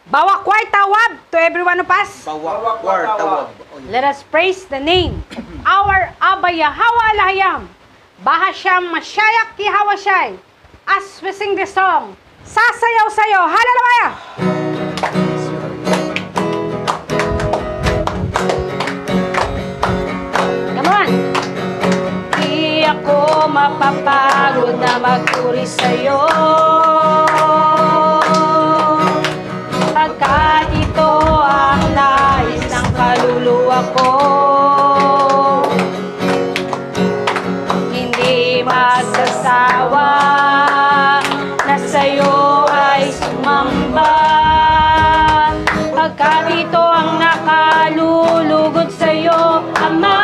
Bawak Tawab to everyone of us. Bawak Tawab. Let us praise the name. Our Abba Yahweh Elohim. Bahasham Mashayak Yahawashay. As we sing this song, sasayaw sayo. Hallelujah! Come on! Di ako mapapagod na magpuri sa'yo. Pagkat ito ang nais ng kaluluwa ko. Hindi magsasawa na sa'yo ay sumamba. Pagkat ito ang nakalulugod sa'yo, Ama.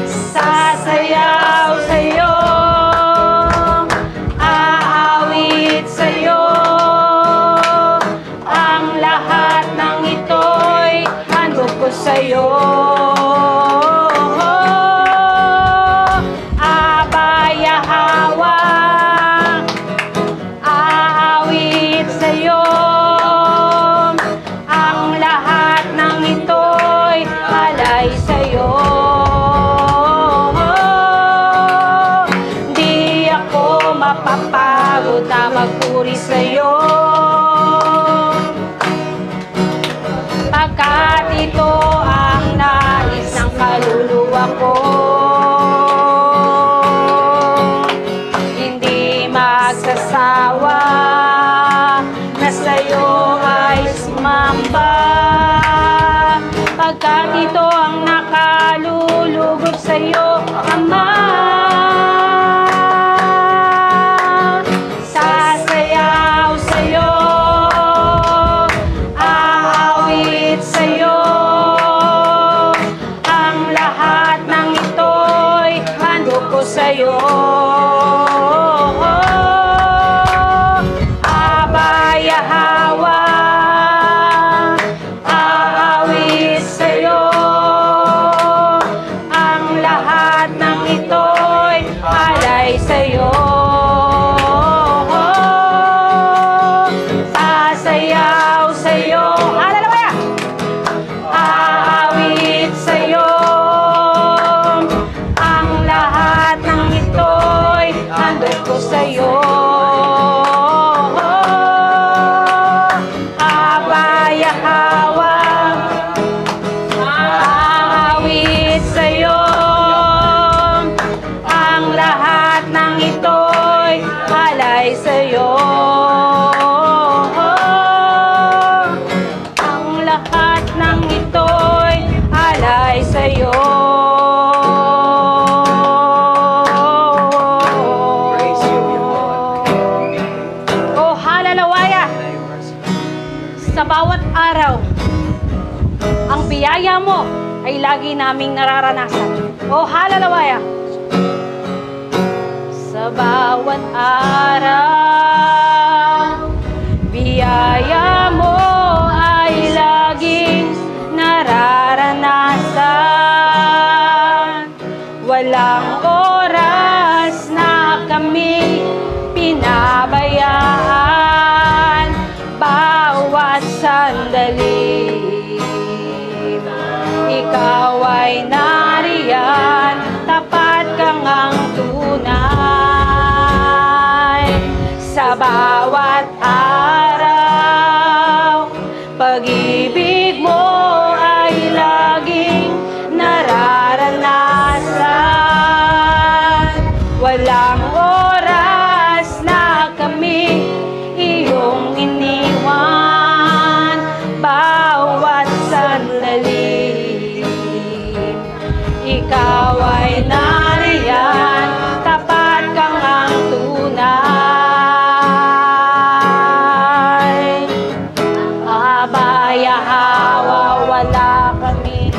Sasayaw sa'yo, aawit sa'yo. Ang lahat ng ito'y handog ko sa'yo. Mapapagod na magpuri sa'yo. Pagkat ito ang nais ng kaluluwa ko. Hindi magsasawa na sa'yo ay sumamba. Pagkat ito ang nakalulugod sa'yo, Ama. Sa'yo, Abba Yahweh, aawit sa'yo. Ang lahat ng ito'y alay sa'yo. Sasayaw sa'yo, hallelujah! Aawit sa'yo. Ko sa'yo, Abba Yahweh, aawit sa'yo. Ang lahat ng ito'y alay sa'yo. Ang lahat ng ito'y alay sa'yo. Sa bawat araw, ang biyaya mo ay lagi naming nararanasan. Oh, hallelujah! Sa bawat araw, biyaya mo ay laging nararanasan. Walang oras na kami pinabayaan. Bawat sandali, ikaw ay nariyan, tapat kang ang tunay. Sa bawat araw, pag-ibig mo ay laging nararanasan. Walang oras na kami iyong iniwan. Bawat sandali, ikaw ay nariyan, tapat kang ang tunay. Abba Yahweh, wala kami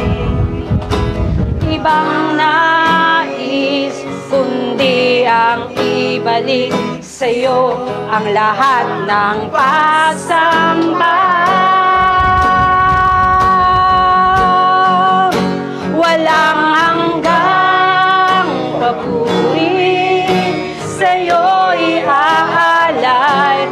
ibang nais kundi ang ibalik sa'yo ang lahat ng pagsamba. Walang hanggang papuri sa'yo'y aalay.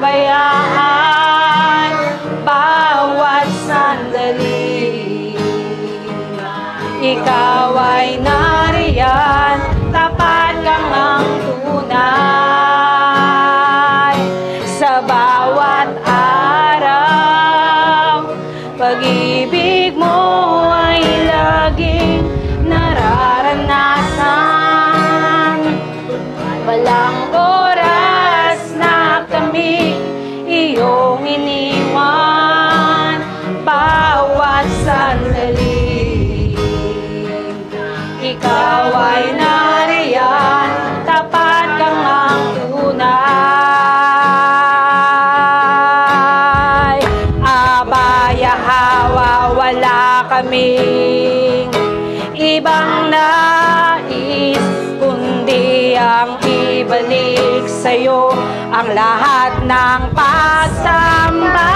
pabayaan bawat sandali. Ikaw ay nariyan, tapat kang ang tunay. Sa bawat araw, pag-ibig mo ay laging nararanasan. Walang oras na kami iyong iniwan, bawat sandali. Ikaw ay nariyan, tapat kang ang tunay. Abaya hawa, wala kaming ibang nais, kundi ang ibalik sa'yo ang lahat ng pagsamba.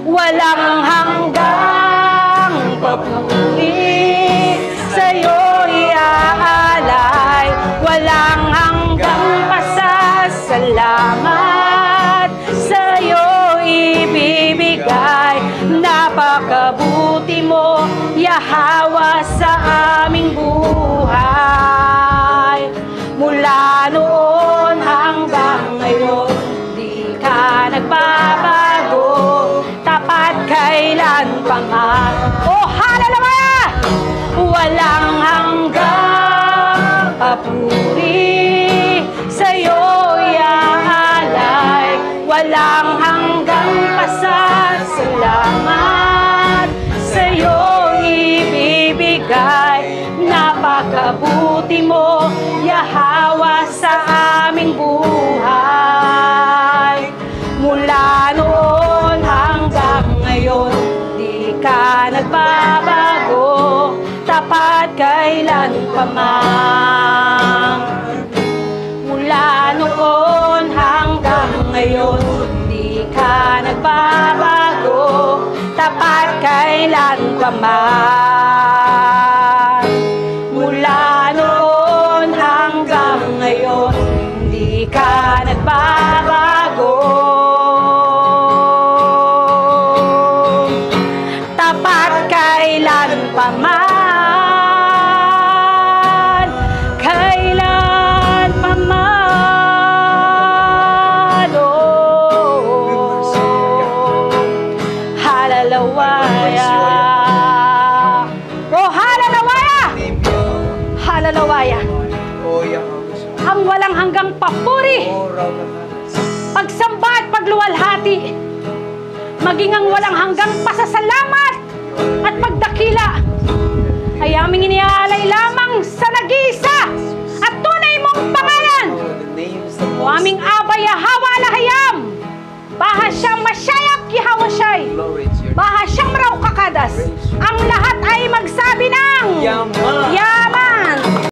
Walang hanggang papuri sa'yo iaalay, walang hanggang pasasalamat sa'yo ibibigay. Napakabuti mo, Yahawa, sa aming buhay. Mula noon hanggang ngayon, di ka nagbabago, tapat kailan pa man. Oh, hallelujah! Walang hanggang papuri sa'yo iaalay, walang hanggang pasasalamat sa'yo ibibigay. Napakabuti mo, Yahawa, sa aming buhay. Mula noon hanggang ngayon, di ka nagbabago, tapat kailan pa man. Mula noon hanggang ngayon, di ka nagbabago, tapat kailan pa man. Mula noon hanggang ngayon, di ka nagbabago, tapat kailan pa man. Kailan pa man. Oh, hallelujah. Oh, hallelujah. Hallelujah. Ang walang hanggang papuri, pagsamba at pagluwalhati, maging ang walang hanggang pasasalamat at pagdakila ay aming iniaalay lamang sa nag-iisa at tunay mong pangalan. O aming Aba Yahawa Lahayam, Bahasham Mashayak Yahawashai, Bahasham Raw Kakadas. Ang lahat ay magsabi ng Yaman.